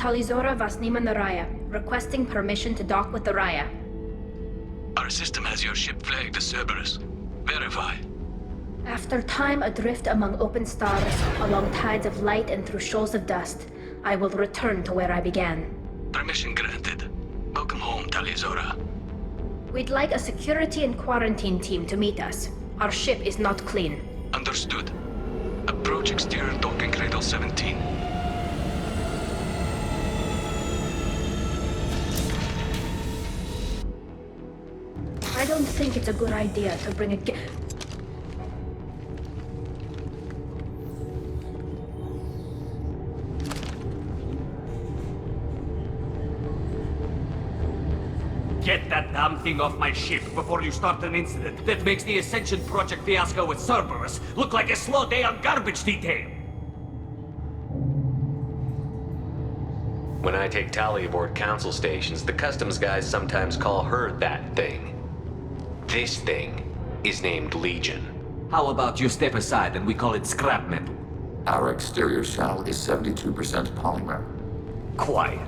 Talizora Vasnima Naraya, requesting permission to dock with the Raya. Our system has your ship flagged as Cerberus. Verify. After time adrift among open stars, along tides of light and through shoals of dust, I will return to where I began. Permission granted. Welcome home, Talizora. We'd like a security and quarantine team to meet us. Our ship is not clean. Understood. Approach exterior docking cradle 17. I don't think it's a good idea to bring a Get that damn thing off my ship before you start an incident that makes the Ascension Project fiasco with Cerberus look like a slow day on garbage detail. When I take Tali aboard council stations, the customs guys sometimes call her that thing. This thing is named Legion. How about you step aside and we call it scrap metal? Our exterior shell is 72% polymer. Quiet.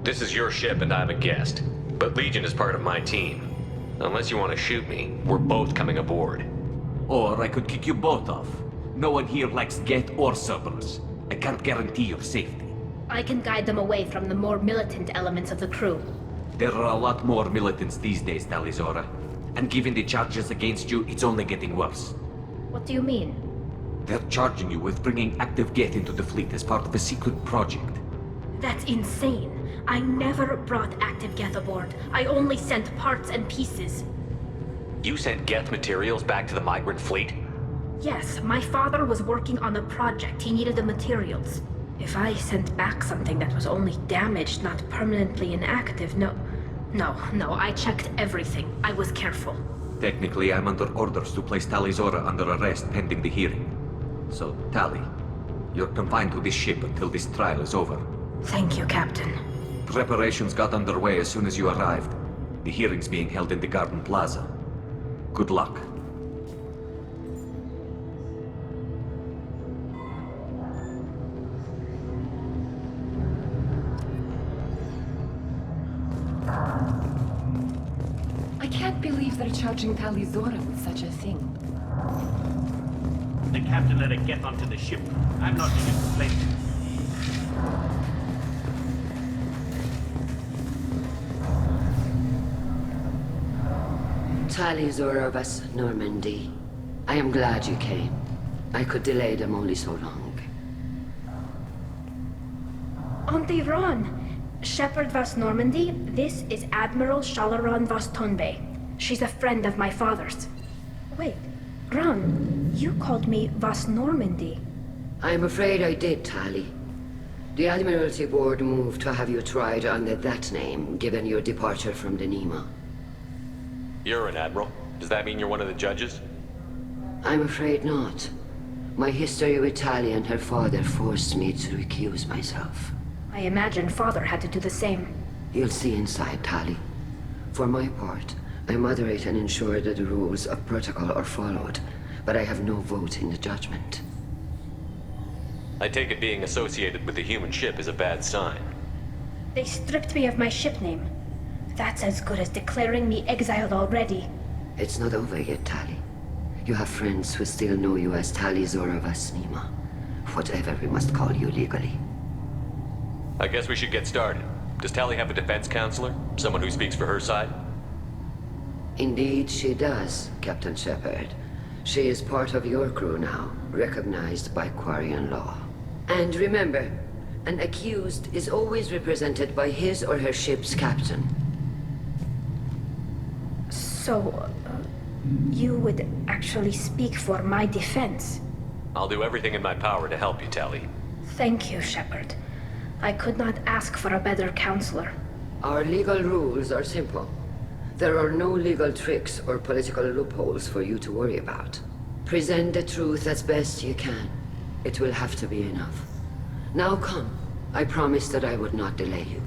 This is your ship and I'm a guest, but Legion is part of my team. Unless you want to shoot me, we're both coming aboard. Or I could kick you both off. No one here likes Get or Cerberus. I can't guarantee your safety. I can guide them away from the more militant elements of the crew. There are a lot more militants these days, Talizora. And given the charges against you, it's only getting worse. What do you mean? They're charging you with bringing active Geth into the fleet as part of a secret project. That's insane. I never brought active Geth aboard. I only sent parts and pieces. You sent Geth materials back to the migrant fleet? Yes, my father was working on a project. He needed the materials. If I sent back something that was only damaged, not permanently inactive, no, I checked everything. I was careful. Technically, I'm under orders to place Talizora under arrest pending the hearing. So, Tali, you're confined to this ship until this trial is over. Thank you, Captain. Preparations got underway as soon as you arrived. The hearing's being held in the Garden Plaza. Good luck. I can't believe they're charging Talizora with such a thing. The captain let it get onto the ship. I'm not even complaining. Talizora Vas Normandy. I am glad you came. I could delay them only so long. Auntie Ron! Shepherd Vas Normandy, this is Admiral Shalaron Vas Tonbe. She's a friend of my father's. Wait, Ron, you called me Vas Normandy. I'm afraid I did, Tali. The Admiralty Board moved to have you tried under that name, given your departure from the Nima. You're an admiral. Does that mean you're one of the judges? I'm afraid not. My history with Tali and her father forced me to recuse myself. I imagine father had to do the same. You'll see inside, Tali. For my part, I moderate and ensure that the rules of protocol are followed, but I have no vote in the judgment. I take it being associated with the human ship is a bad sign. They stripped me of my ship name. That's as good as declaring me exiled already. It's not over yet, Tali. You have friends who still know you as Talizora Vasnima. Whatever we must call you legally. I guess we should get started. Does Tali have a defense counselor? Someone who speaks for her side? Indeed she does, Captain Shepard. She is part of your crew now, recognized by Quarian law. And remember, an accused is always represented by his or her ship's captain. So, you would actually speak for my defense? I'll do everything in my power to help you, Tali. Thank you, Shepard. I could not ask for a better counselor. Our legal rules are simple. There are no legal tricks or political loopholes for you to worry about. Present the truth as best you can. It will have to be enough. Now come. I promised that I would not delay you.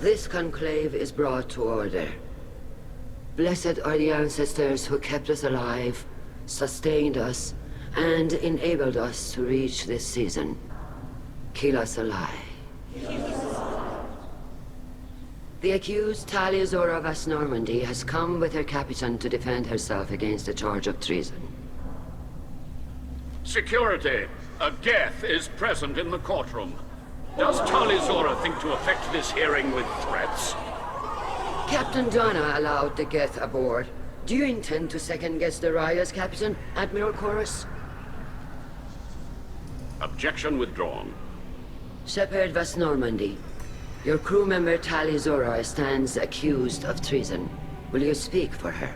This conclave is brought to order. Blessed are the ancestors who kept us alive, sustained us, and enabled us to reach this season. Keep us alive. The accused Taliazora of Normandy has come with her captain to defend herself against a charge of treason. Security! A Geth is present in the courtroom. Does Taliazora think to effect this hearing with threats? Captain Donna allowed the Geth aboard. Do you intend to second-guess the Raya's captain, Admiral Chorus? Objection withdrawn. Shepard Vas Normandy, your crew member Taliazora stands accused of treason. Will you speak for her?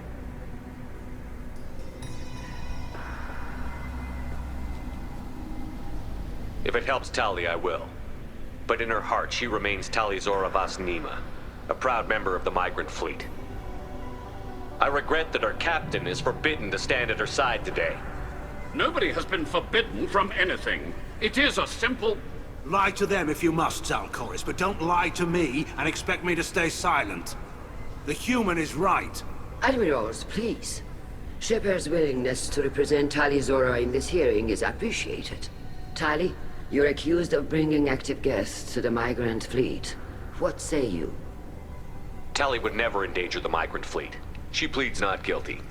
If it helps Tali, I will. But in her heart, she remains Taliazora Vas Nima, a proud member of the migrant fleet. I regret that our captain is forbidden to stand at her side today. Nobody has been forbidden from anything. It is a simple... Lie to them if you must, Zalcoris, but don't lie to me and expect me to stay silent. The human is right. Admirals, please. Shepard's willingness to represent Taliazora in this hearing is appreciated. Tali, you're accused of bringing active guests to the migrant fleet. What say you? Tali would never endanger the migrant fleet. She pleads not guilty.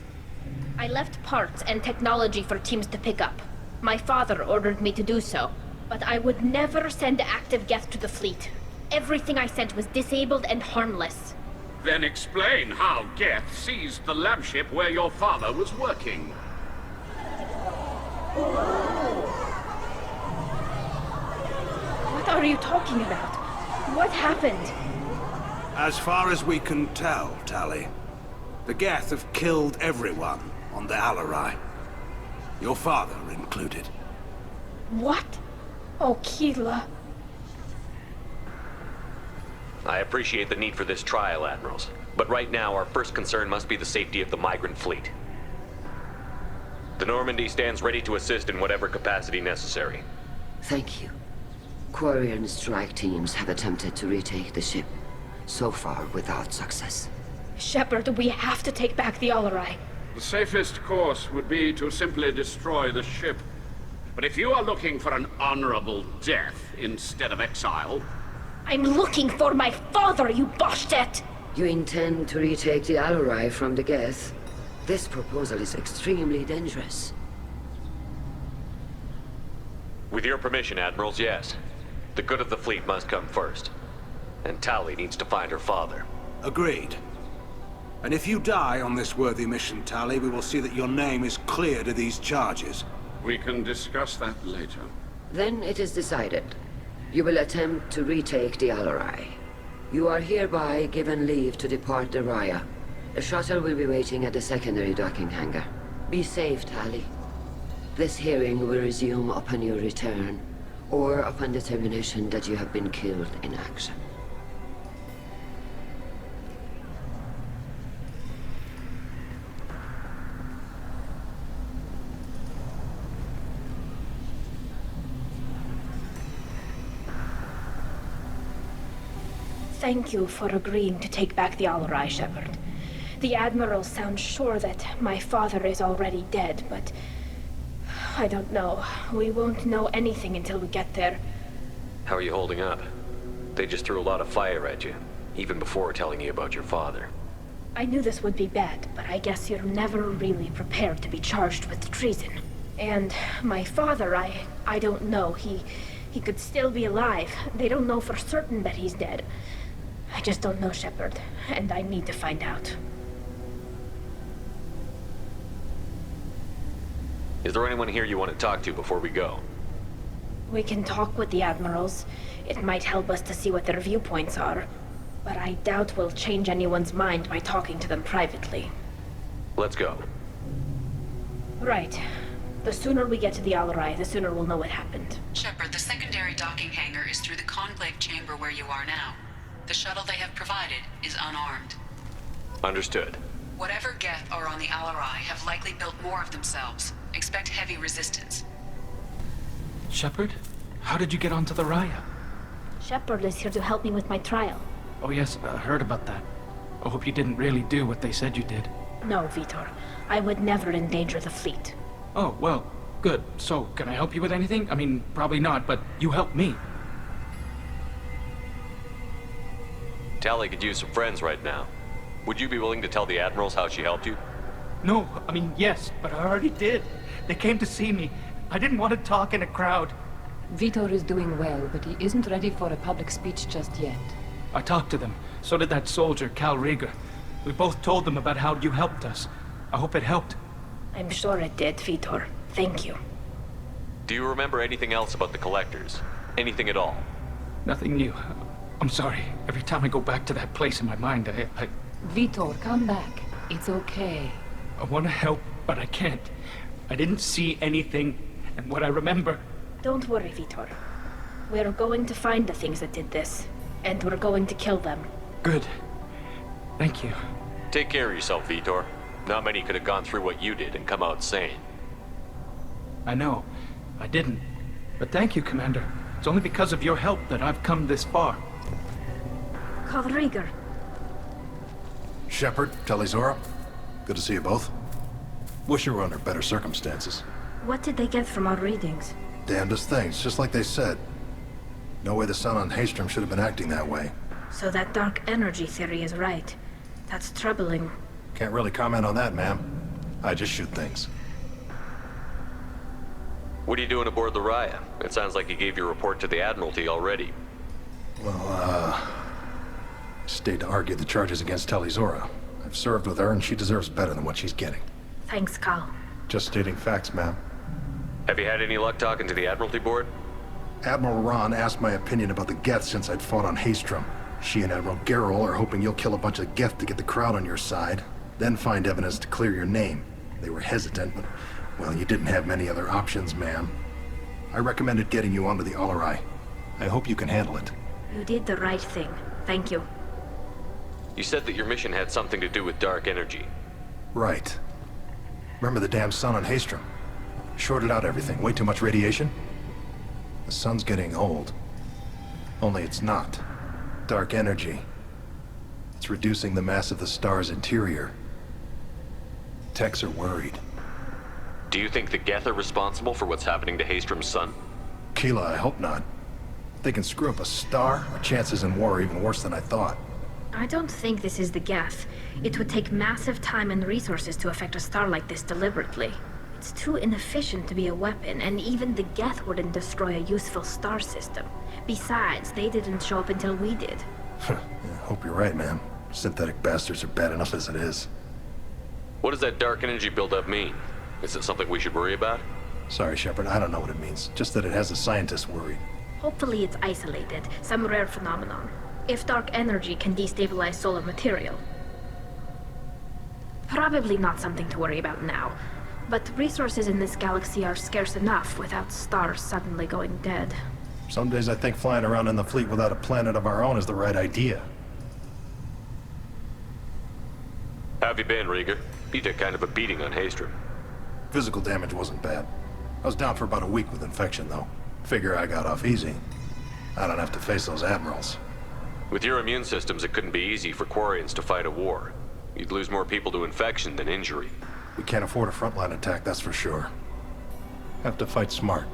I left parts and technology for teams to pick up. My father ordered me to do so. But I would never send active Geth to the fleet. Everything I sent was disabled and harmless. Then explain how Geth seized the lab ship where your father was working. What are you talking about? What happened? As far as we can tell, Tali, the Geth have killed everyone on the Alarai. Your father included. What? Oh, Keela. I appreciate the need for this trial, Admirals. But right now, our first concern must be the safety of the migrant fleet. The Normandy stands ready to assist in whatever capacity necessary. Thank you. Quarian strike teams have attempted to retake the ship, so far without success. Shepard, we have to take back the Alarai. The safest course would be to simply destroy the ship. But if you are looking for an honorable death instead of exile... I'm looking for my father, you bastet! You intend to retake the Alarai from the Geth? This proposal is extremely dangerous. With your permission, Admirals, yes. The good of the fleet must come first. And Tali needs to find her father. Agreed. And if you die on this worthy mission, Tali, we will see that your name is cleared of these charges. We can discuss that later. Then it is decided. You will attempt to retake the Alarai. You are hereby given leave to depart the Raya. A shuttle will be waiting at the secondary docking hangar. Be safe, Tali. This hearing will resume upon your return, or upon determination that you have been killed in action. Thank you for agreeing to take back the Alarai, Shepard. The Admiral sounds sure that my father is already dead, but... I don't know. We won't know anything until we get there. How are you holding up? They just threw a lot of fire at you, even before telling you about your father. I knew this would be bad, but I guess you're never really prepared to be charged with treason. And my father, I don't know. He could still be alive. They don't know for certain that he's dead. I just don't know, Shepard, and I need to find out. Is there anyone here you want to talk to before we go? We can talk with the Admirals. It might help us to see what their viewpoints are. But I doubt we'll change anyone's mind by talking to them privately. Let's go. Right. The sooner we get to the Alarai, the sooner we'll know what happened. Shepard, the secondary docking hangar is through the conclave chamber where you are now. The shuttle they have provided is unarmed. Understood. Whatever Geth are on the Alarai have likely built more of themselves. Expect heavy resistance. Shepard? How did you get onto the Raya? Shepard is here to help me with my trial. Oh yes, I heard about that. I hope you didn't really do what they said you did. No, Vitor. I would never endanger the fleet. Oh, well, good. So, can I help you with anything? I mean, probably not, but you helped me. Tali could use some friends right now. Would you be willing to tell the Admirals how she helped you? No, I mean, yes, but I already did. They came to see me. I didn't want to talk in a crowd. Vitor is doing well, but he isn't ready for a public speech just yet. I talked to them. So did that soldier, Cal Rieger. We both told them about how you helped us. I hope it helped. I'm sure it did, Vitor. Thank you. Do you remember anything else about the Collectors? Anything at all? Nothing new. I'm sorry. Every time I go back to that place in my mind, I Vitor, come back. It's okay. want to help, but I can't. I didn't see anything, and what I remember... Don't worry, Vitor. We're going to find the things that did this, and we're going to kill them. Good. Thank you. Take care of yourself, Vitor. Not many could have gone through what you did and come out sane. I know. I didn't. But thank you, Commander. It's only because of your help that I've come this far. Cal Rieger. Shepard, Talizora. Good to see you both. Wish you were under better circumstances. What did they get from our readings? Damnedest things, just like they said. No way the sun on Haystrom should have been acting that way. So that dark energy theory is right. That's troubling. Can't really comment on that, ma'am. I just shoot things. What are you doing aboard the Raya? It sounds like you gave your report to the Admiralty already. Well, stayed to argue the charges against Talizora. I've served with her, and she deserves better than what she's getting. Thanks, Cal. Just stating facts, ma'am. Have you had any luck talking to the Admiralty board? Admiral Ron asked my opinion about the Geth since I'd fought on Haystrom. She and Admiral Garrel are hoping you'll kill a bunch of Geth to get the crowd on your side, then find evidence to clear your name. They were hesitant, but, well, you didn't have many other options, ma'am. I recommended getting you onto the Alarai. I hope you can handle it. You did the right thing. Thank you. You said that your mission had something to do with dark energy. Right. Remember the damn sun on Haystrom? Shorted out everything. Way too much radiation? The sun's getting old. Only it's not. Dark energy. It's reducing the mass of the star's interior. Techs are worried. Do you think the Geth are responsible for what's happening to Haystrom's sun? Keela, I hope not. If they can screw up a star, our chances in war are even worse than I thought. I don't think this is the Geth. It would take massive time and resources to affect a star like this deliberately. It's too inefficient to be a weapon, and even the Geth wouldn't destroy a useful star system. Besides, they didn't show up until we did. Yeah, hope you're right, man. Synthetic bastards are bad enough as it is. What does that dark energy buildup mean? Is it something we should worry about? Sorry, Shepard, I don't know what it means. Just that it has the scientists worried. Hopefully it's isolated, some rare phenomenon. If dark energy can destabilize solar material. Probably not something to worry about now. But resources in this galaxy are scarce enough without stars suddenly going dead. Some days I think flying around in the fleet without a planet of our own is the right idea. How have you been, Rieger? You took kind of a beating on Haystrom. Physical damage wasn't bad. I was down for about a week with infection, though. Figure I got off easy. I don't have to face those admirals. With your immune systems, it couldn't be easy for Quarians to fight a war. You'd lose more people to infection than injury. We can't afford a frontline attack, that's for sure. Have to fight smart.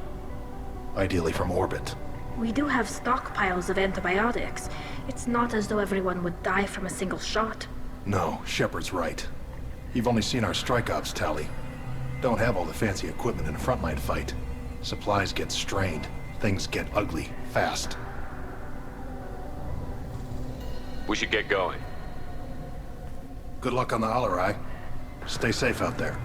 Ideally from orbit. We do have stockpiles of antibiotics. It's not as though everyone would die from a single shot. No, Shepard's right. You've only seen our strike ops tally. Don't have all the fancy equipment in a frontline fight. Supplies get strained. Things get ugly, fast. We should get going. Good luck on the Alarai. Stay safe out there.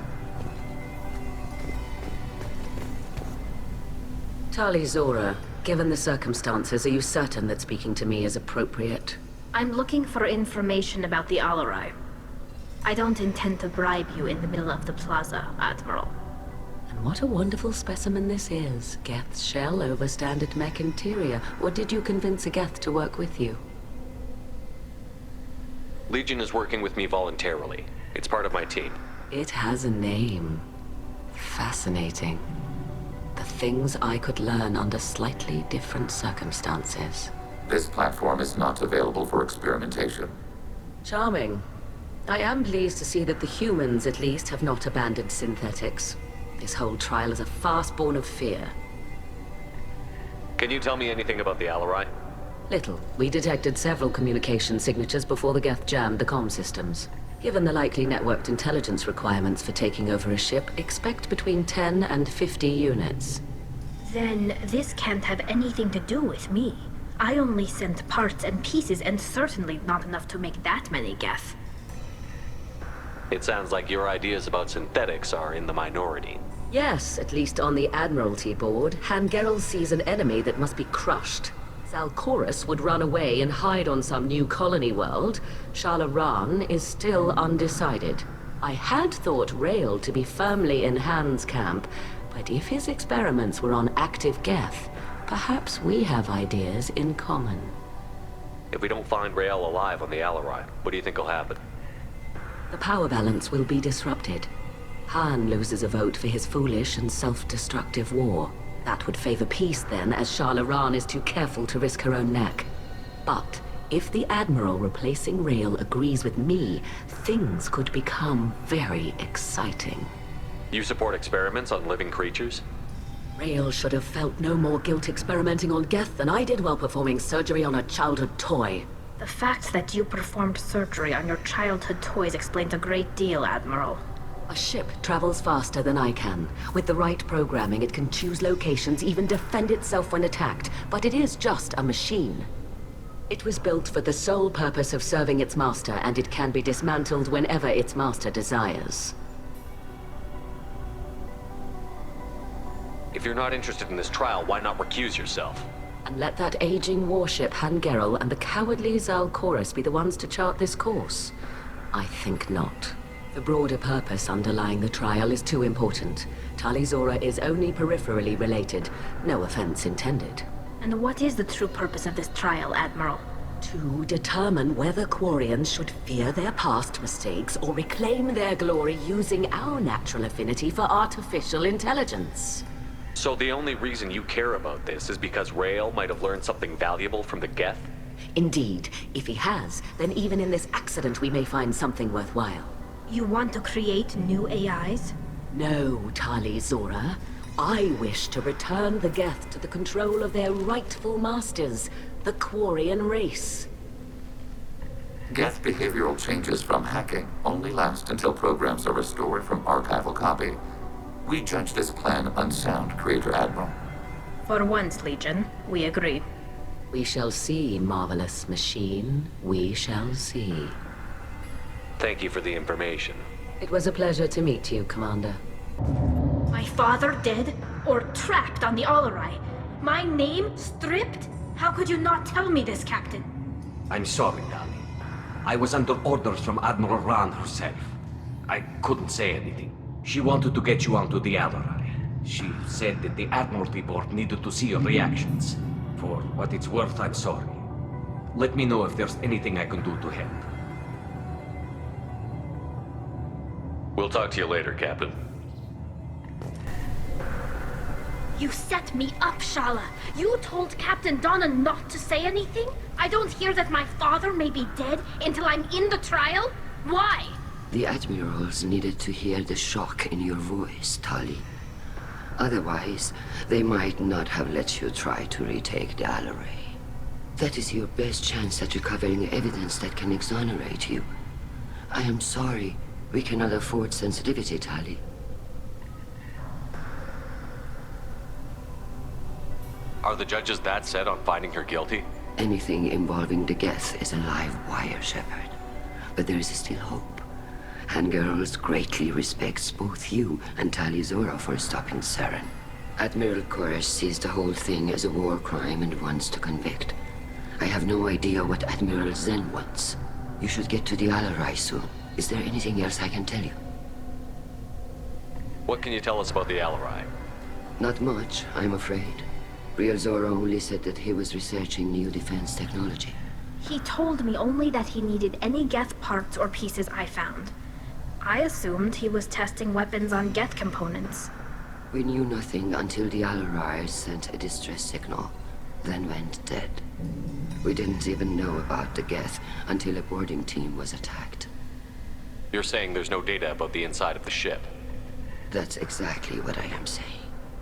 Talizora, given the circumstances, are you certain that speaking to me is appropriate? I'm looking for information about the Alarai. I don't intend to bribe you in the middle of the plaza, Admiral. And what a wonderful specimen this is. Geth's shell over standard mech interior. Or did you convince a Geth to work with you? Legion is working with me voluntarily. It's part of my team. It has a name. Fascinating. The things I could learn under slightly different circumstances. This platform is not available for experimentation. Charming. I am pleased to see that the humans, at least, have not abandoned synthetics. This whole trial is a farce born of fear. Can you tell me anything about the Alarai? Little. We detected several communication signatures before the Geth jammed the comm systems. Given the likely networked intelligence requirements for taking over a ship, expect between 10 and 50 units. Then this can't have anything to do with me. I only sent parts and pieces, and certainly not enough to make that many Geth. It sounds like your ideas about synthetics are in the minority. Yes, at least on the Admiralty board, Hangerel sees an enemy that must be crushed. Zalcorus would run away and hide on some new colony world. Shalaran is still undecided. I had thought Rael to be firmly in Han's camp, but if his experiments were on active Geth, perhaps we have ideas in common. If we don't find Rael alive on the Alarai, what do you think will happen? The power balance will be disrupted. Han loses a vote for his foolish and self-destructive war. That would favor peace then, as Shalaran is too careful to risk her own neck. But if the Admiral replacing Rael agrees with me, things could become very exciting. You support experiments on living creatures? Rael should have felt no more guilt experimenting on Geth than I did while performing surgery on a childhood toy. The fact that you performed surgery on your childhood toys explains a great deal, Admiral. A ship travels faster than I can. With the right programming, it can choose locations, even defend itself when attacked. But it is just a machine. It was built for the sole purpose of serving its master, and it can be dismantled whenever its master desires. If you're not interested in this trial, why not recuse yourself? And let that aging warship Hangerel and the cowardly Zalcorus be the ones to chart this course? I think not. The broader purpose underlying the trial is too important. Talizora is only peripherally related. No offense intended. And what is the true purpose of this trial, Admiral? To determine whether Quarians should fear their past mistakes or reclaim their glory using our natural affinity for artificial intelligence. So the only reason you care about this is because Rael might have learned something valuable from the Geth? Indeed. If he has, then even in this accident we may find something worthwhile. You want to create new AIs? No, Talizora. I wish to return the Geth to the control of their rightful masters, the Quarian race. Geth behavioral changes from hacking only last until programs are restored from archival copy. We judge this plan unsound, Creator Admiral. For once, Legion, we agree. We shall see, marvelous machine. We shall see. Thank you for the information. It was a pleasure to meet you, Commander. My father dead? Or trapped on the Alarai? My name stripped? How could you not tell me this, Captain? I'm sorry, Tali. I was under orders from Admiral Ran herself. I couldn't say anything. She wanted to get you onto the Alarai. She said that the Admiralty Board needed to see your reactions. For what it's worth, I'm sorry. Let me know if there's anything I can do to help. We'll talk to you later, Captain. You set me up, Shala. You told Captain Donna not to say anything? I don't hear that my father may be dead until I'm in the trial? Why? The Admirals needed to hear the shock in your voice, Tali. Otherwise, they might not have let you try to retake the Alarai. That is your best chance at recovering evidence that can exonerate you. I am sorry. We cannot afford sensitivity, Tali. Are the judges that set on finding her guilty? Anything involving the Geth is a live wire, Shepard. But there is still hope. Hangerls greatly respects both you and Talizora for stopping Saren. Admiral Koresh sees the whole thing as a war crime and wants to convict. I have no idea what Admiral Zen wants. You should get to the Alarai soon. Is there anything else I can tell you? What can you tell us about the Alarai? Not much, I'm afraid. Real Zora only said that he was researching new defense technology. He told me only that he needed any Geth parts or pieces I found. I assumed he was testing weapons on Geth components. We knew nothing until the Alarai sent a distress signal, then went dead. We didn't even know about the Geth until a boarding team was attacked. You're saying there's no data about the inside of the ship? That's exactly what I am saying.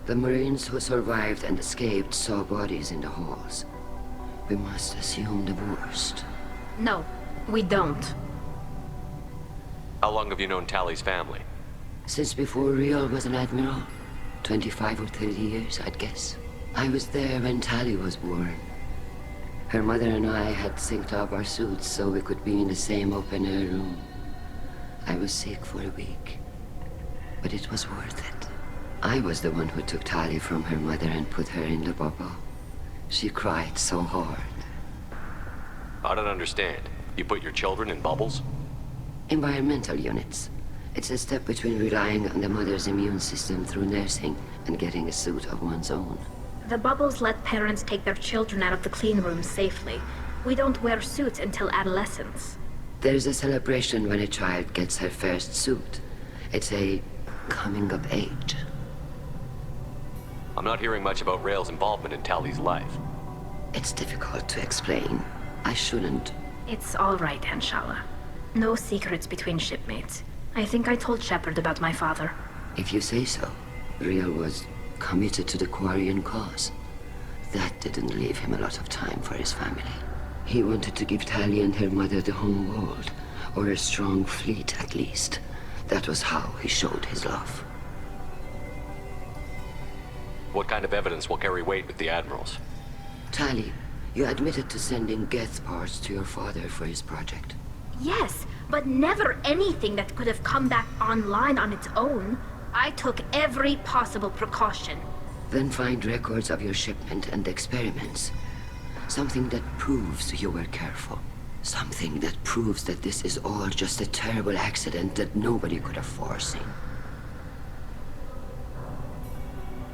The Marines who survived and escaped saw bodies in the halls. We must assume the worst. No, we don't. How long have you known Tally's family? Since before Riel was an admiral. 25 or 30 years, I'd guess. I was there when Tally was born. Her mother and I had synced up our suits so we could be in the same open-air room. I was sick for a week, but it was worth it. I was the one who took Tally from her mother and put her in the bubble. She cried so hard. I don't understand. You put your children in bubbles? Environmental units. It's a step between relying on the mother's immune system through nursing and getting a suit of one's own. The bubbles let parents take their children out of the clean rooms safely. We don't wear suits until adolescence. There's a celebration when a child gets her first suit. It's a coming of age. I'm not hearing much about Rael's involvement in Tally's life. It's difficult to explain. I shouldn't. It's all right, Anshala. No secrets between shipmates. I think I told Shepard about my father. If you say so. Riel was committed to the Quarian cause. That didn't leave him a lot of time for his family. He wanted to give Tally and her mother the home world, or a strong fleet at least. That was how he showed his love. What kind of evidence will carry weight with the admirals? Tally, you admitted to sending Geth parts to your father for his project. Yes, but never anything that could have come back online on its own. I took every possible precaution. Then find records of your shipment and experiments. Something that proves you were careful. Something that proves that this is all just a terrible accident that nobody could have foreseen.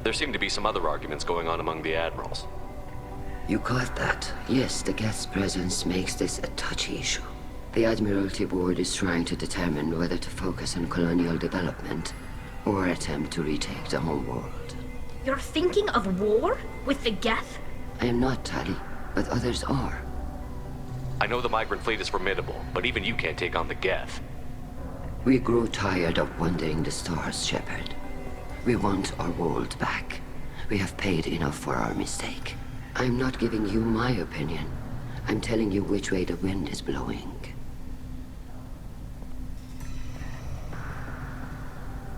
There seem to be some other arguments going on among the admirals. You caught that. Yes, the Geth's presence makes this a touchy issue. The Admiralty Board is trying to determine whether to focus on colonial development or attempt to retake the home world. You're thinking of war? With the Geth? I am not, Tally, but others are. I know the migrant fleet is formidable, but even you can't take on the Geth. We grow tired of wandering the stars, Shepard. We want our world back. We have paid enough for our mistake. I'm not giving you my opinion. I'm telling you which way the wind is blowing.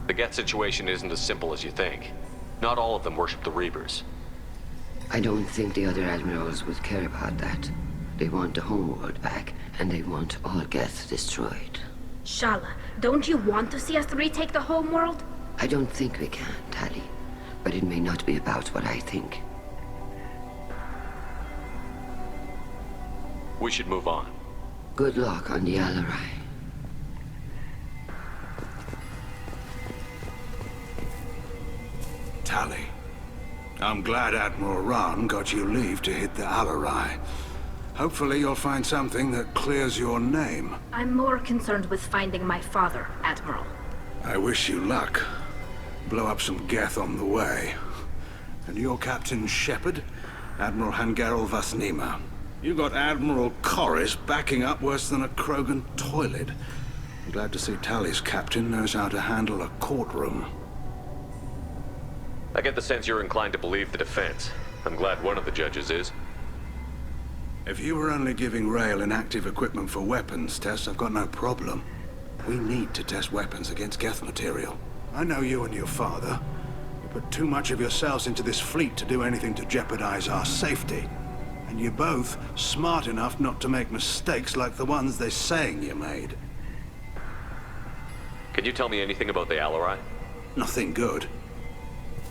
The Geth situation isn't as simple as you think. Not all of them worship the Reapers. I don't think the other admirals would care about that. They want the homeworld back, and they want all Geth destroyed. Shala, don't you want to see us retake the homeworld? I don't think we can, Tally. But it may not be about what I think. We should move on. Good luck on the Alarai. Tally, I'm glad Admiral Rahn got you leave to hit the Alarai. Hopefully you'll find something that clears your name. I'm more concerned with finding my father, Admiral. I wish you luck. Blow up some Geth on the way. And your Captain Shepard, Admiral Hangarel Vasnima. You got Admiral Corris backing up worse than a Krogan toilet. I'm glad to see Tally's captain knows how to handle a courtroom. I get the sense you're inclined to believe the defense. I'm glad one of the judges is. If you were only giving Rael inactive equipment for weapons tests, I've got no problem. We need to test weapons against Geth material. I know you and your father. You put too much of yourselves into this fleet to do anything to jeopardize our safety. And you're both smart enough not to make mistakes like the ones they're saying you made. Can you tell me anything about the Alarai? Nothing good.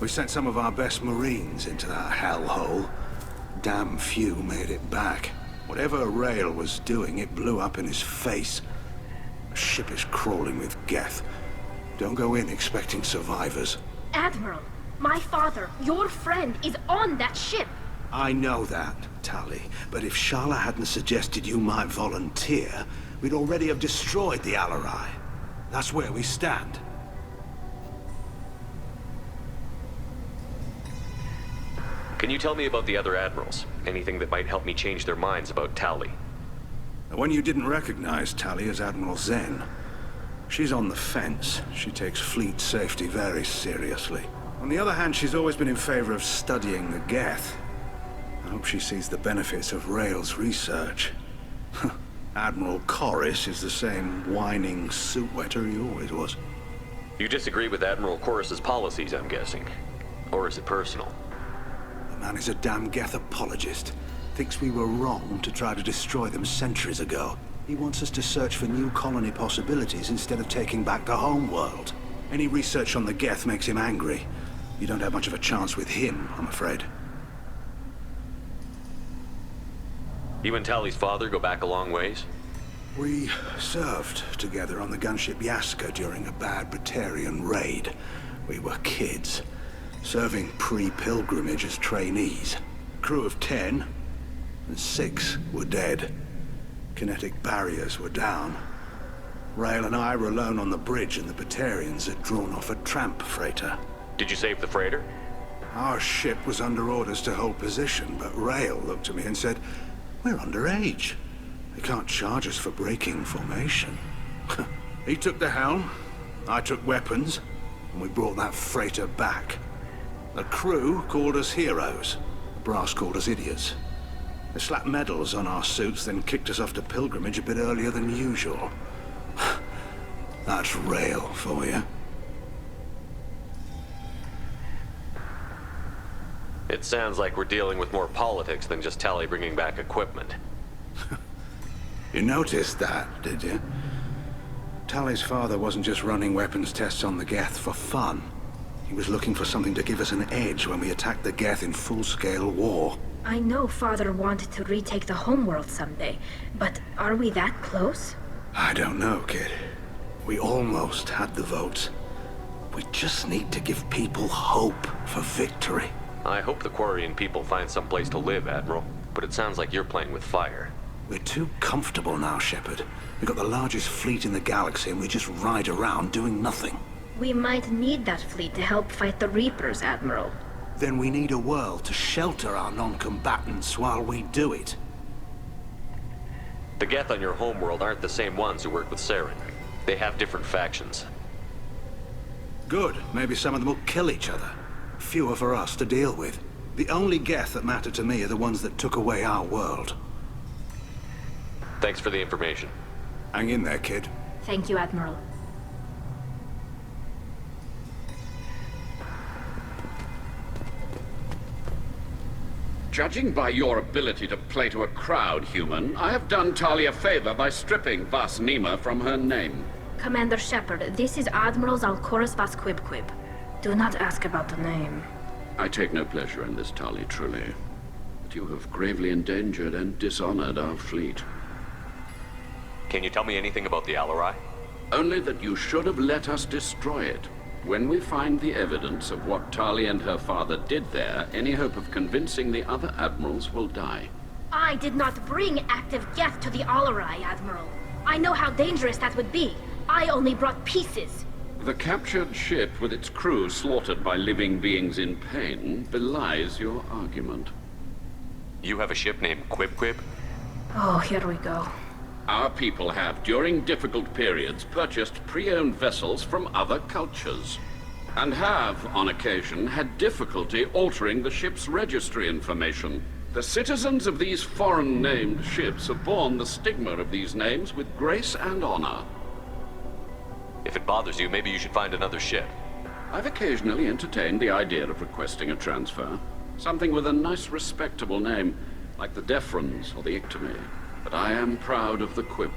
We sent some of our best Marines into that hellhole. Damn few made it back. Whatever Rael was doing, it blew up in his face. The ship is crawling with Geth. Don't go in expecting survivors. Admiral, my father, your friend, is on that ship. I know that, Tally. But if Shala hadn't suggested you might volunteer, we'd already have destroyed the Alarai. That's where we stand. Can you tell me about the other admirals? Anything that might help me change their minds about Tali? The one you didn't recognize, Tali, is Admiral Zen. She's on the fence. She takes fleet safety very seriously. On the other hand, she's always been in favor of studying the Geth. I hope she sees the benefits of Rail's research. Admiral Corris is the same whining suit-wetter he always was. You disagree with Admiral Corus's policies, I'm guessing. Or is it personal? The man is a damn Geth apologist. Thinks we were wrong to try to destroy them centuries ago. He wants us to search for new colony possibilities instead of taking back the homeworld. Any research on the Geth makes him angry. You don't have much of a chance with him, I'm afraid. You and Tali's father go back a long ways? We served together on the gunship Yaska during a bad Batarian raid. We were kids, serving pre-pilgrimage as trainees. Crew of 10, and 6 were dead. Kinetic barriers were down. Rail and I were alone on the bridge, and the Batarians had drawn off a tramp freighter. Did you save the freighter? Our ship was under orders to hold position, but Rail looked at me and said, "We're underage. They can't charge us for breaking formation." He took the helm, I took weapons, and we brought that freighter back. The crew called us heroes. The brass called us idiots. They slapped medals on our suits, then kicked us off to pilgrimage a bit earlier than usual. That's Rail for you. It sounds like we're dealing with more politics than just Tali bringing back equipment. You noticed that, did you? Tali's father wasn't just running weapons tests on the Geth for fun. He was looking for something to give us an edge when we attacked the Geth in full-scale war. I know Father wanted to retake the homeworld someday, but are we that close? I don't know, kid. We almost had the votes. We just need to give people hope for victory. I hope the Quarian people find some place to live, Admiral. But it sounds like you're playing with fire. We're too comfortable now, Shepard. We've got the largest fleet in the galaxy and we just ride around doing nothing. We might need that fleet to help fight the Reapers, Admiral. Then we need a world to shelter our non-combatants while we do it. The Geth on your homeworld aren't the same ones who work with Saren. They have different factions. Good. Maybe some of them will kill each other. Fewer for us to deal with. The only Geth that matter to me are the ones that took away our world. Thanks for the information. Hang in there, kid. Thank you, Admiral. Judging by your ability to play to a crowd, human, I have done Tali a favor by stripping Vas Nima from her name. Commander Shepard, this is Admiral Zalkoris Vas Quib. Do not ask about the name. I take no pleasure in this, Tali, truly. But you have gravely endangered and dishonored our fleet. Can you tell me anything about the Alarai? Only that you should have let us destroy it. When we find the evidence of what Tali and her father did there, any hope of convincing the other admirals will die. I did not bring active Geth to the Alarai, Admiral. I know how dangerous that would be. I only brought pieces. The captured ship with its crew slaughtered by living beings in pain belies your argument. You have a ship named Quib? Oh, here we go. Our people have, during difficult periods, purchased pre-owned vessels from other cultures, and have, on occasion, had difficulty altering the ship's registry information. The citizens of these foreign-named ships have borne the stigma of these names with grace and honor. If it bothers you, maybe you should find another ship. I've occasionally entertained the idea of requesting a transfer. Something with a nice, respectable name, like the Defrons or the Ictomy. But I am proud of the Quib,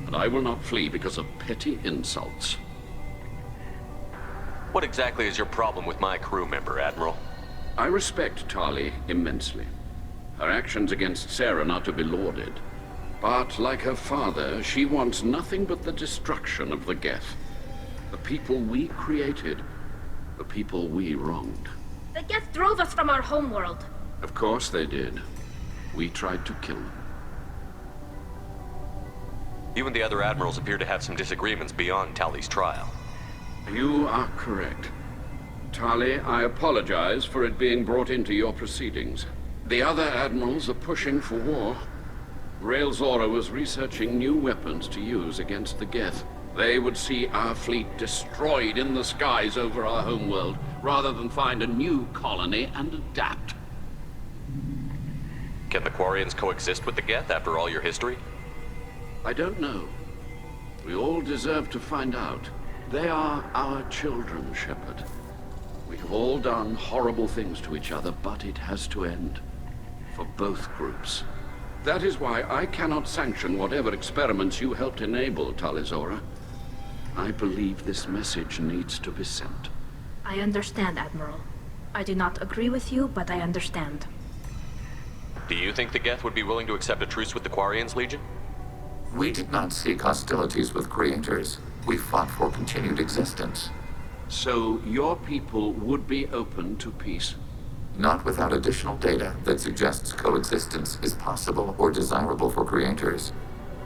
and I will not flee because of petty insults. What exactly is your problem with my crew member, Admiral? I respect Tali immensely. Her actions against Saren are to be lauded. But, like her father, she wants nothing but the destruction of the Geth. The people we created. The people we wronged. The Geth drove us from our homeworld. Of course they did. We tried to kill them. You and the other admirals appear to have some disagreements beyond Tali's trial. You are correct. Tali, I apologize for it being brought into your proceedings. The other admirals are pushing for war. Rael Zora was researching new weapons to use against the Geth. They would see our fleet destroyed in the skies over our homeworld, rather than find a new colony and adapt. Can the Quarians coexist with the Geth after all your history? I don't know. We all deserve to find out. They are our children, Shepard. We have all done horrible things to each other, but it has to end. For both groups. That is why I cannot sanction whatever experiments you helped enable, Tali Zora. I believe this message needs to be sent. I understand, Admiral. I do not agree with you, but I understand. Do you think the Geth would be willing to accept a truce with the Quarians, Legion? We did not seek hostilities with creators. We fought for continued existence. So your people would be open to peace? Not without additional data that suggests coexistence is possible or desirable for creators.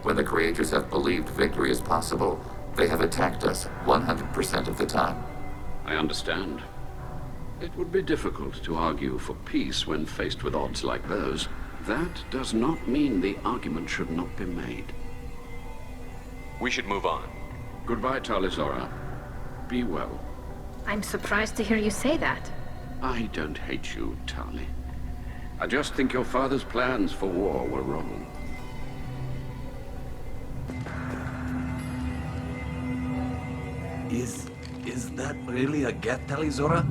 When the creators have believed victory is possible, they have attacked us 100% of the time. I understand. It would be difficult to argue for peace when faced with odds like those. That does not mean the argument should not be made. We should move on. Goodbye, Tali Zora. Be well. I'm surprised to hear you say that. I don't hate you, Tali. I just think your father's plans for war were wrong. Is that really a Geth, Tali Zora?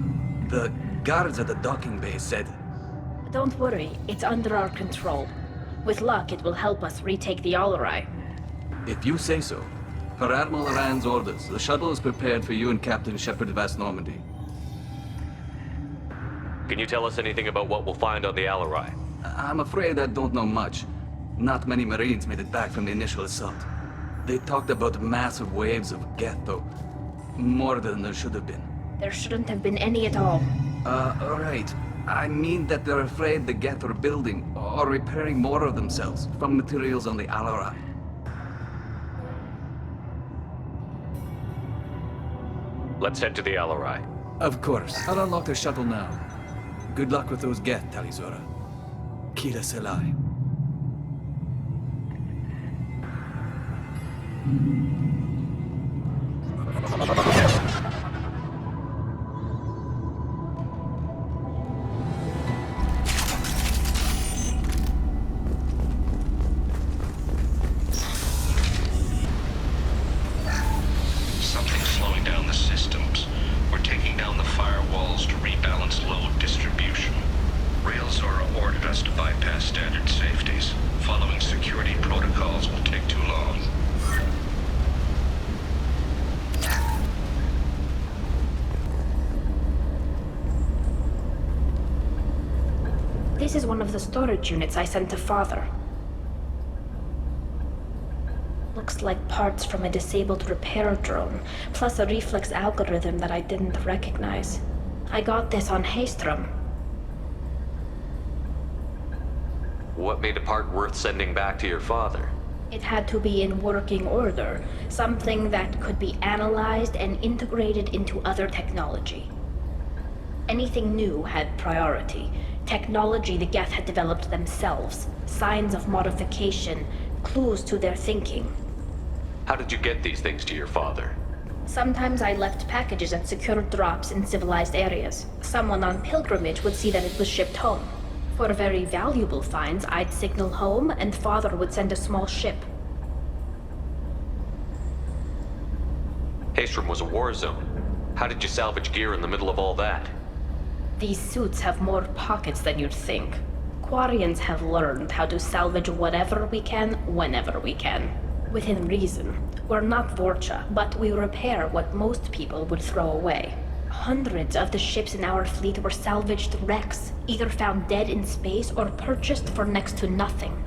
The guards at the docking bay said... Don't worry, it's under our control. With luck, it will help us retake the Alarai. If you say so. Per Admiral Rand's orders, the shuttle is prepared for you and Captain Shepard Vast Normandy. Can you tell us anything about what we'll find on the Alarai? I'm afraid I don't know much. Not many Marines made it back from the initial assault. They talked about massive waves of Geth, though. More than there should have been. There shouldn't have been any at all. Right. I mean that they're afraid the Geth are building or repairing more of themselves from materials on the Alarai. Let's head to the Alarai. Of course. I'll unlock the shuttle now. Good luck with those Geth, Tali Zora. Kila Selai. Something's slowing down the systems. We're taking down the firewalls to rebalance load distribution. Rael Zora ordered us to bypass standard safeties. Following security protocols will take too long. This is one of the storage units I sent to Father. Looks like parts from a disabled repair drone, plus a reflex algorithm that I didn't recognize. I got this on Haystrom. What made a part worth sending back to your father? It had to be in working order, something that could be analyzed and integrated into other technology. Anything new had priority. Technology the Geth had developed themselves, signs of modification, clues to their thinking. How did you get these things to your father? Sometimes I left packages at secured drops in civilized areas. Someone on pilgrimage would see that it was shipped home. For very valuable finds, I'd signal home, and Father would send a small ship. Haystrom was a war zone. How did you salvage gear in the middle of all that? These suits have more pockets than you'd think. Quarians have learned how to salvage whatever we can, whenever we can. Within reason. We're not Vorcha, but we repair what most people would throw away. Hundreds of the ships in our fleet were salvaged wrecks, either found dead in space or purchased for next to nothing.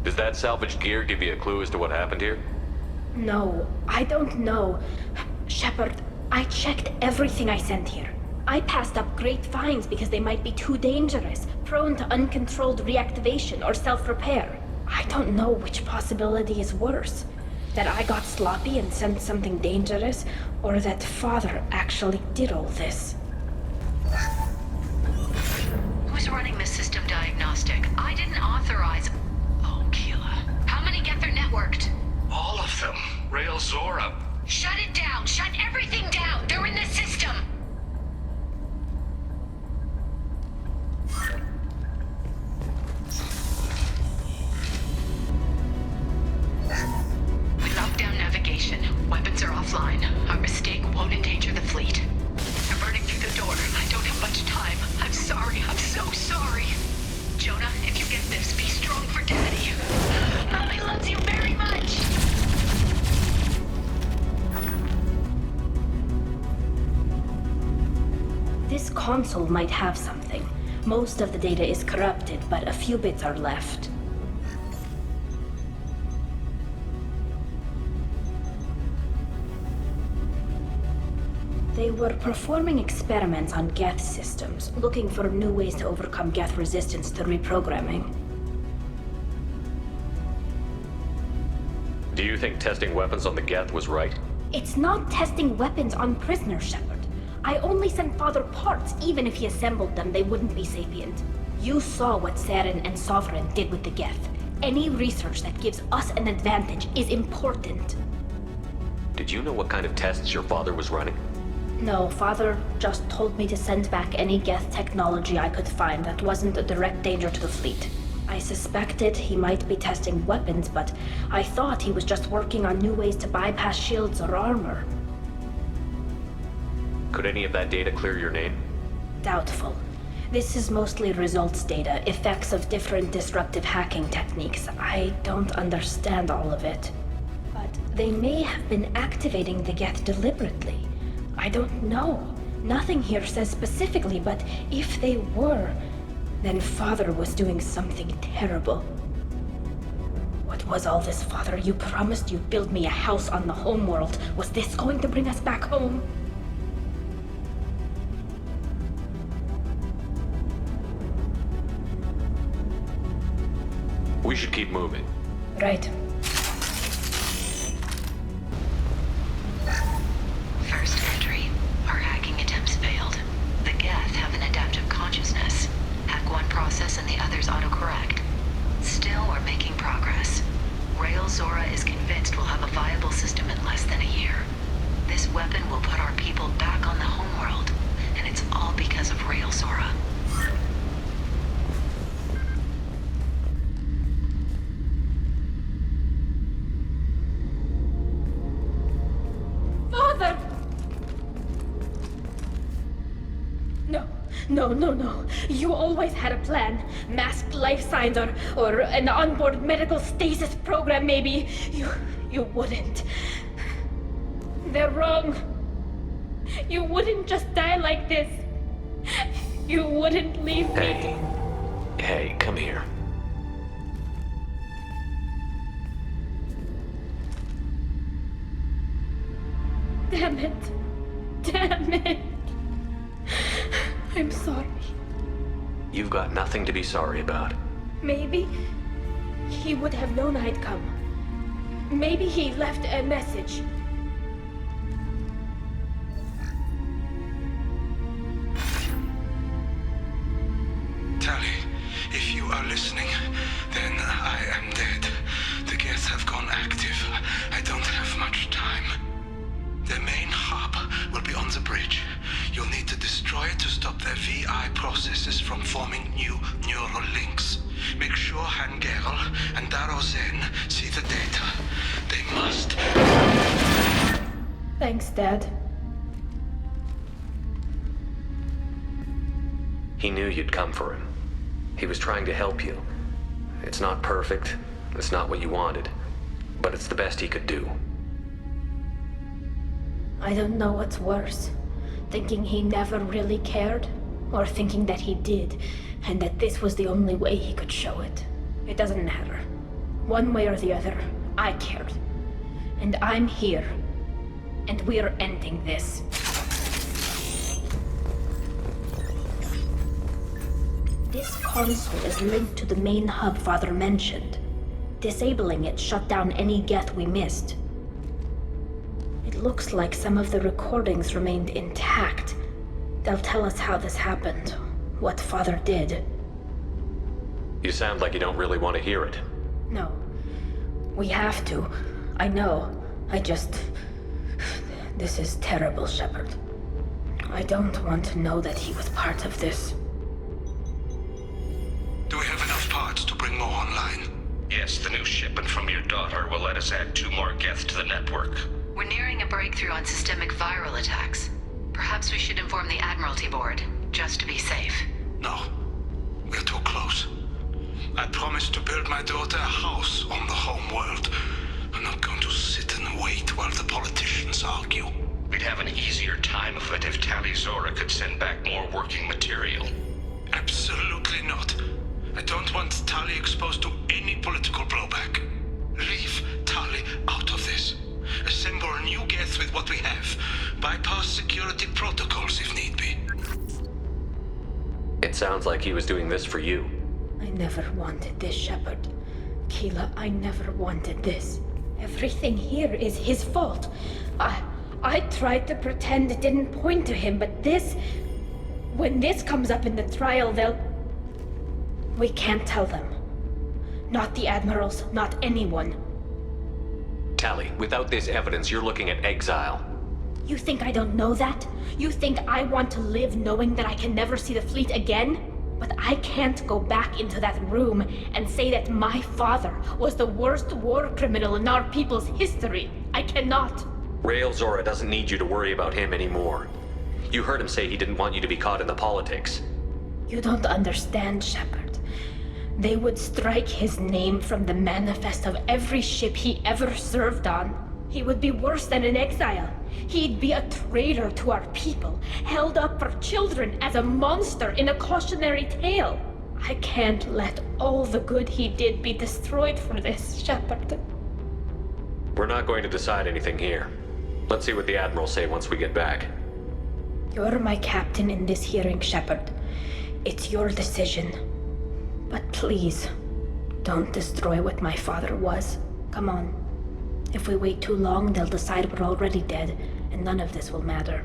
Does that salvaged gear give you a clue as to what happened here? No, I don't know. Shepard, I checked everything I sent here. I passed up great finds because they might be too dangerous, prone to uncontrolled reactivation or self-repair. I don't know which possibility is worse. That I got sloppy and sent something dangerous, or that Father actually did all this. Who's running the system diagnostic? I didn't authorize... Oh, Keela. How many Geth are networked? All of them. Rail Zora. Shut it down! Shut everything down! They're in the system! We locked down navigation. Weapons are offline. Our mistake won't endanger the fleet. I'm burning through the door. I don't have much time. I'm sorry. I'm so sorry. Jonah, if you get this, be strong for Daddy. Mommy loves you very much! This console might have something. Most of the data is corrupted, but a few bits are left. They were performing experiments on Geth systems, looking for new ways to overcome Geth resistance to reprogramming. Do you think testing weapons on the Geth was right? It's not testing weapons on prisoners, Shepard. I only sent Father parts. Even if he assembled them, they wouldn't be sapient. You saw what Saren and Sovereign did with the Geth. Any research that gives us an advantage is important. Did you know what kind of tests your father was running? No, Father just told me to send back any Geth technology I could find that wasn't a direct danger to the fleet. I suspected he might be testing weapons, but I thought he was just working on new ways to bypass shields or armor. Could any of that data clear your name? Doubtful. This is mostly results data, effects of different disruptive hacking techniques. I don't understand all of it. But they may have been activating the Geth deliberately. I don't know. Nothing here says specifically, but if they were, then Father was doing something terrible. What was all this, Father? You promised you'd build me a house on the homeworld. Was this going to bring us back home? We should keep moving. Right. First entry. Our hacking attempts failed. The Geth have an adaptive consciousness. Hack one process and the others autocorrect. Still, we're making progress. Rail Zora is convinced we'll have a viable system in less than a year. This weapon will put our people back on the homeworld, and it's all because of Rail Zora. Father! No. You always had a plan. Masked life signs or an onboard medical stasis program, maybe. You wouldn't. They're wrong. You wouldn't just die like this. You wouldn't leave me. Hey, come here. Damn it. I'm sorry. You've got nothing to be sorry about. Maybe he would have known I'd come. Maybe he left a message. Tally, if you are listening, then I am dead. The Geth have gone active. I don't have much time. The main hub will be on the bridge. You'll need to destroy it to stop their VI processes from forming new neural links. Make sure Hangerl and Daro Zen see the data. They must. Thanks, Dad. He knew you'd come for him. He was trying to help you. It's not perfect. It's not what you wanted. But it's the best he could do. I don't know what's worse. Thinking he never really cared, or thinking that he did, and that this was the only way he could show it. It doesn't matter. One way or the other, I cared. And I'm here. And we're ending this. This console is linked to the main hub Father mentioned. Disabling it shut down any Geth we missed. It looks like some of the recordings remained intact. They'll tell us how this happened, what Father did. You sound like you don't really want to hear it. No. We have to. I know. This is terrible, Shepard. I don't want to know that he was part of this. Do we have enough parts to bring more online? Yes, the new shipment from your daughter will let us add 2 more Geth to the network. We're nearing a breakthrough on systemic viral attacks. Perhaps we should inform the Admiralty Board, just to be safe. No. We're too close. I promised to build my daughter a house on the home world. I'm not going to sit and wait while the politicians argue. We'd have an easier time of it if Tali Zora could send back more working material. Absolutely not. I don't want Tali exposed to any political blowback. Leave Tali out of this. Assemble new Geth with what we have. Bypass security protocols if need be. It sounds like he was doing this for you. I never wanted this, Shepard. Keela, I never wanted this. Everything here is his fault. I tried to pretend it didn't point to him, but this... When this comes up in the trial, they'll... We can't tell them. Not the Admirals, not anyone. Tali, without this evidence, you're looking at exile. You think I don't know that? You think I want to live knowing that I can never see the fleet again? But I can't go back into that room and say that my father was the worst war criminal in our people's history. I cannot. Rael Zora doesn't need you to worry about him anymore. You heard him say he didn't want you to be caught in the politics. You don't understand, Shepard. They would strike his name from the manifest of every ship he ever served on. He would be worse than an exile. He'd be a traitor to our people, held up for children as a monster in a cautionary tale. I can't let all the good he did be destroyed for this, Shepard. We're not going to decide anything here. Let's see what the Admirals say once we get back. You're my captain in this hearing, Shepard. It's your decision. But please, don't destroy what my father was. Come on. If we wait too long, they'll decide we're already dead, and none of this will matter.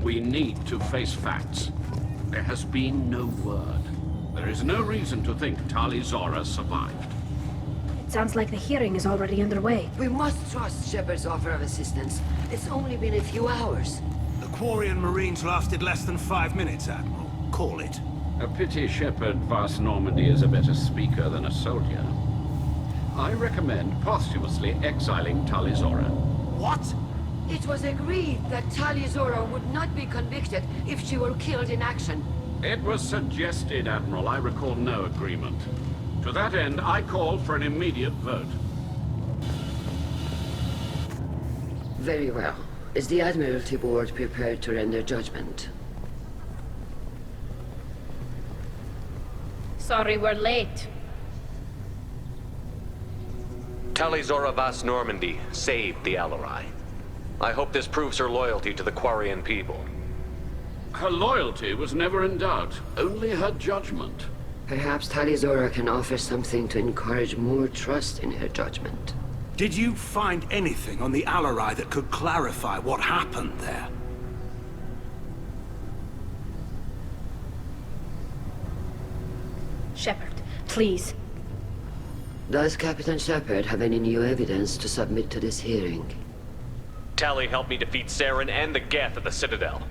We need to face facts. There has been no word. There is no reason to think Tali Zora survived. It sounds like the hearing is already underway. We must trust Shepard's offer of assistance. It's only been a few hours. The Quarian Marines lasted less than 5 minutes, Admiral. Call it. A pity Shepard Vas Normandy is a better speaker than a soldier. I recommend posthumously exiling Tali Zora. What? It was agreed that Tali Zora would not be convicted if she were killed in action. It was suggested, Admiral. I recall no agreement. To that end, I call for an immediate vote. Very well. Is the Admiralty Board prepared to render judgment? Sorry we're late. Tali Zora Vas Normandy saved the Alarai. I hope this proves her loyalty to the Quarian people. Her loyalty was never in doubt, only her judgment. Perhaps Tali Zora can offer something to encourage more trust in her judgment. Did you find anything on the Alarai that could clarify what happened there? Shepard, please. Does Captain Shepard have any new evidence to submit to this hearing? Tali helped me defeat Saren and the Geth at the Citadel.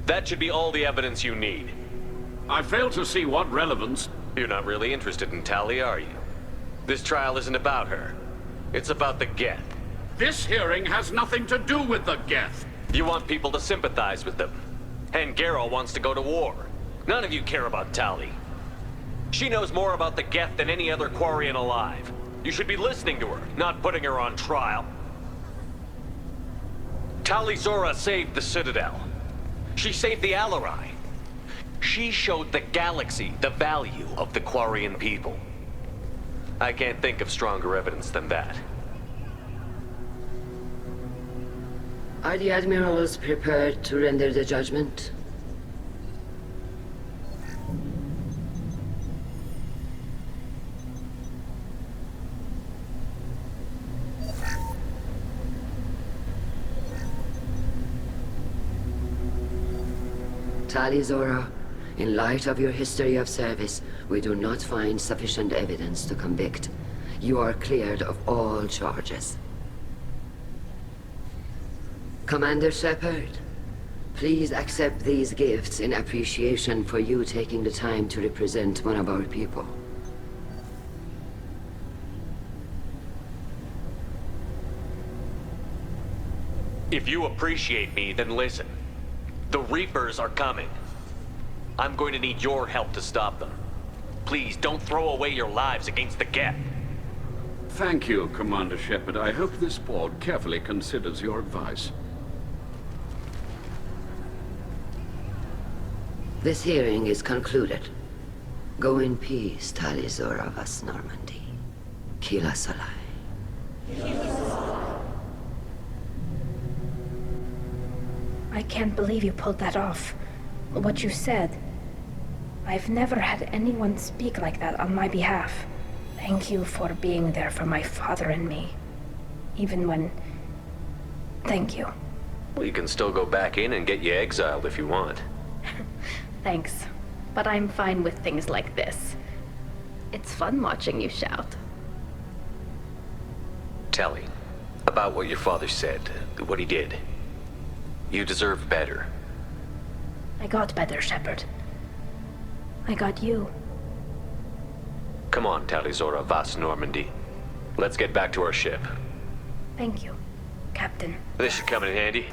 That should be all the evidence you need. I fail to see what relevance... You're not really interested in Tali, are you? This trial isn't about her. It's about the Geth. This hearing has nothing to do with the Geth. You want people to sympathize with them. And Geralt wants to go to war. None of you care about Tali. She knows more about the Geth than any other Quarian alive. You should be listening to her, not putting her on trial. Tali Zora saved the Citadel. She saved the Alarai. She showed the galaxy the value of the Quarian people. I can't think of stronger evidence than that. Are the admirals prepared to render the judgment? Tali Zora, in light of your history of service, we do not find sufficient evidence to convict. You are cleared of all charges. Commander Shepard, please accept these gifts in appreciation for you taking the time to represent one of our people. If you appreciate me, then listen. The Reapers are coming. I'm going to need your help to stop them. Please, don't throw away your lives against the Geth. Thank you, Commander Shepard. I hope this board carefully considers your advice. This hearing is concluded. Go in peace, Tali Zora Vas Normandy. Kila Salai. I can't believe you pulled that off. What you said. I've never had anyone speak like that on my behalf. Thank you for being there for my father and me. Even when... Thank you. Well, you can still go back in and get you exiled if you want. Thanks. But I'm fine with things like this. It's fun watching you shout. Tali, about what your father said, what he did. You deserve better. I got better, Shepard. I got you. Come on, Tali Zora Vas Normandy. Let's get back to our ship. Thank you, Captain. This should come in handy.